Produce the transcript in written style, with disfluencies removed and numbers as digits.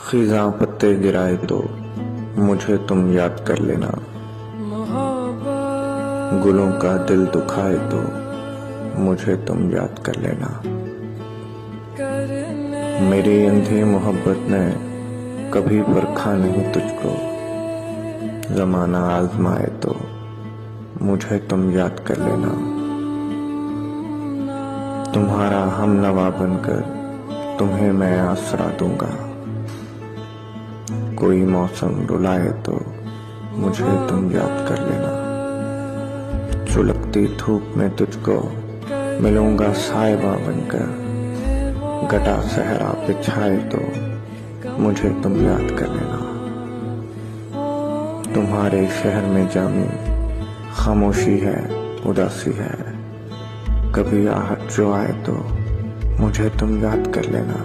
खिज़ां पत्ते गिराए तो मुझे तुम याद कर लेना। गुलों का दिल दुखाए तो मुझे तुम याद कर लेना। मेरी अंधी मोहब्बत ने कभी परखा नहीं तुझको। ज़माना आज़माए तो मुझे तुम याद कर लेना। तुम्हारा हमनवा बनकर तुम्हें मैं आसरा दूंगा। कोई मौसम रुलाए तो मुझे तुम याद कर लेना। सुलगती धूप में तुझको मिलूंगा साहिबा बनकर। घटा सहरा बिछाए तो मुझे तुम याद कर लेना। तुम्हारे शहर में जामी खामोशी है, उदासी है। कभी आहट जो आए तो मुझे तुम याद कर लेना।